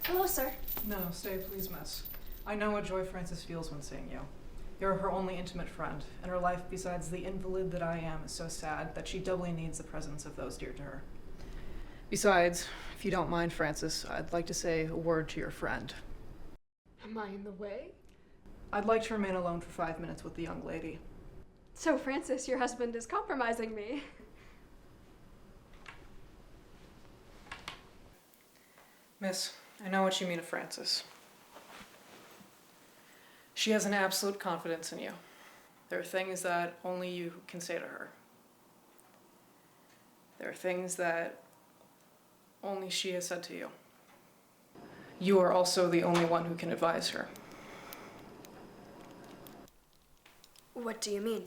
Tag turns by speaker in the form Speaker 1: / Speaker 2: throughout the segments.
Speaker 1: Hello, sir.
Speaker 2: No, stay, please, miss. I know what joy Frances feels when seeing you. You're her only intimate friend, and her life besides the invalid that I am is so sad that she doubly needs the presence of those dear to her. Besides, if you don't mind, Frances, I'd like to say a word to your friend.
Speaker 1: Am I in the way?
Speaker 2: I'd like to remain alone for 5 minutes with the young lady.
Speaker 1: So, Frances, your husband is compromising me.
Speaker 2: Miss, I know what you mean of Frances. She has an absolute confidence in you. There are things that only you can say to her. There are things that only she has said to you. You are also the only one who can advise her.
Speaker 1: What do you mean?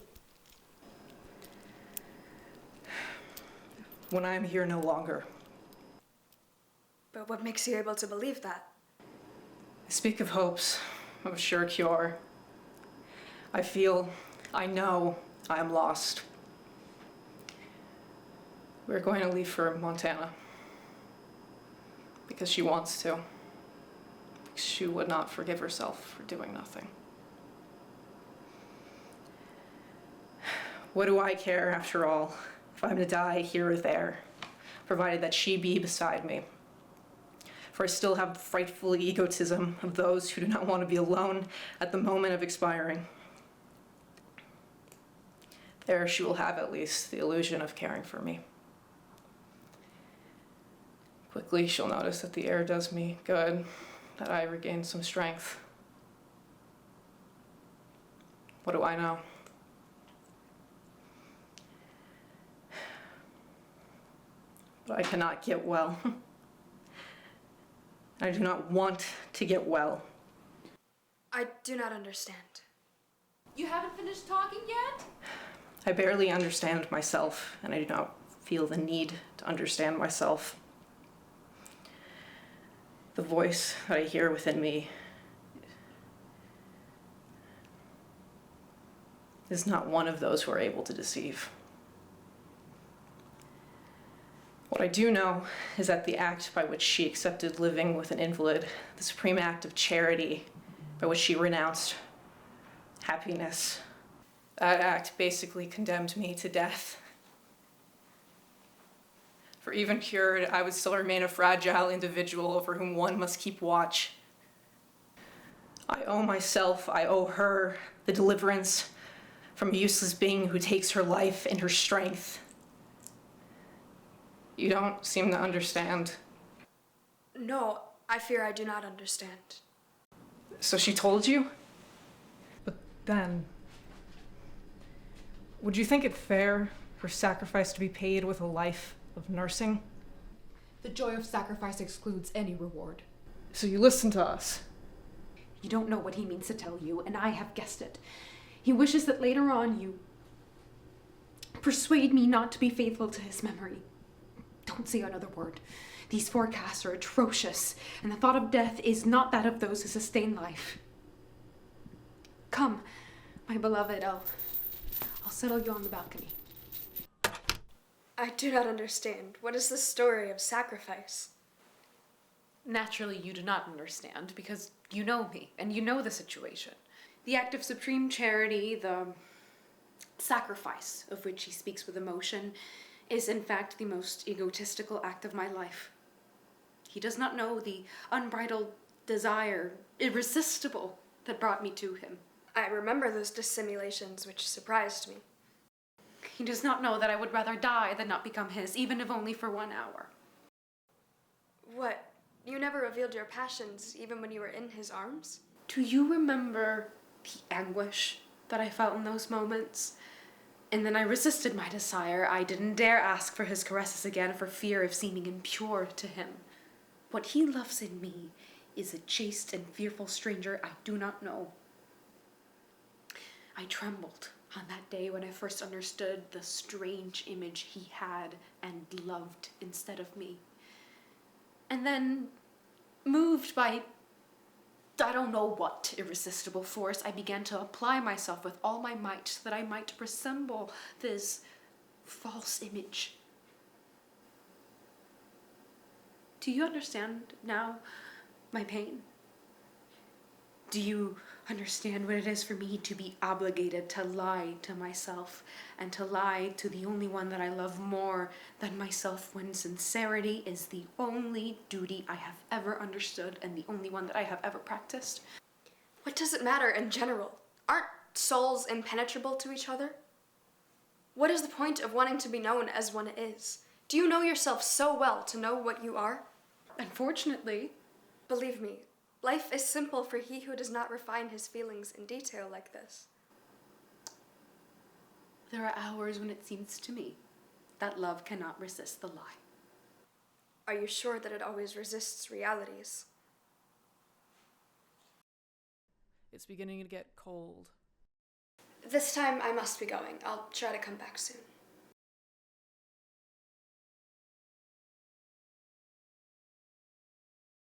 Speaker 2: When I am here no longer,
Speaker 1: But what makes you able to believe that?
Speaker 2: I speak of hopes, of a sure cure. I know I am lost. We're going to leave for Montana. Because she wants to. Because she would not forgive herself for doing nothing. What do I care, after all, if I'm to die here or there, provided that she be beside me? For I still have the frightful egotism of those who do not want to be alone at the moment of expiring. There she will have at least the illusion of caring for me. Quickly she'll notice that the air does me good, that I regain some strength. What do I know? But I cannot get well. I do not want to get well.
Speaker 1: I do not understand.
Speaker 3: You haven't finished talking yet?
Speaker 2: I barely understand myself, and I do not feel the need to understand myself. The voice that I hear within me is not one of those who are able to deceive. What I do know is that the act by which she accepted living with an invalid, the supreme act of charity by which she renounced happiness, that act basically condemned me to death. For even cured, I would still remain a fragile individual over whom one must keep watch. I owe myself, I owe her, the deliverance from a useless being who takes her life and her strength. You don't seem to understand.
Speaker 1: No, I fear I do not understand.
Speaker 2: So she told you? But then, would you think it fair for sacrifice to be paid with a life of nursing?
Speaker 3: The joy of sacrifice excludes any reward.
Speaker 2: So you listen to us.
Speaker 3: You don't know what he means to tell you, and I have guessed it. He wishes that later on you persuade me not to be faithful to his memory. Don't say another word. These forecasts are atrocious, and the thought of death is not that of those who sustain life. Come, my beloved, I'll settle you on the balcony.
Speaker 1: I do not understand. What is the story of sacrifice?
Speaker 3: Naturally, you do not understand, because you know me, and you know the situation. The act of supreme charity, the sacrifice of which he speaks with emotion, is in fact the most egotistical act of my life. He does not know the unbridled desire, irresistible, that brought me to him.
Speaker 1: I remember those dissimulations which surprised me.
Speaker 3: He does not know that I would rather die than not become his, even if only for 1 hour.
Speaker 1: What? You never revealed your passions, even when you were in his arms?
Speaker 3: Do you remember the anguish that I felt in those moments? And then I resisted my desire. I didn't dare ask for his caresses again for fear of seeming impure to him. What he loves in me is a chaste and fearful stranger I do not know. I trembled on that day when I first understood the strange image he had and loved instead of me. And then, moved by I don't know what irresistible force, I began to apply myself with all my might so that I might resemble this false image. Do you understand now my pain? Do you understand what it is for me to be obligated to lie to myself and to lie to the only one that I love more than myself when sincerity is the only duty I have ever understood and the only one that I have ever practiced?
Speaker 1: What does it matter in general? Aren't souls impenetrable to each other? What is the point of wanting to be known as one is? Do you know yourself so well to know what you are?
Speaker 3: Unfortunately.
Speaker 1: Believe me, life is simple for he who does not refine his feelings in detail like this.
Speaker 3: There are hours when it seems to me that love cannot resist the lie.
Speaker 1: Are you sure that it always resists realities?
Speaker 2: It's beginning to get cold.
Speaker 1: This time I must be going. I'll try to come back soon.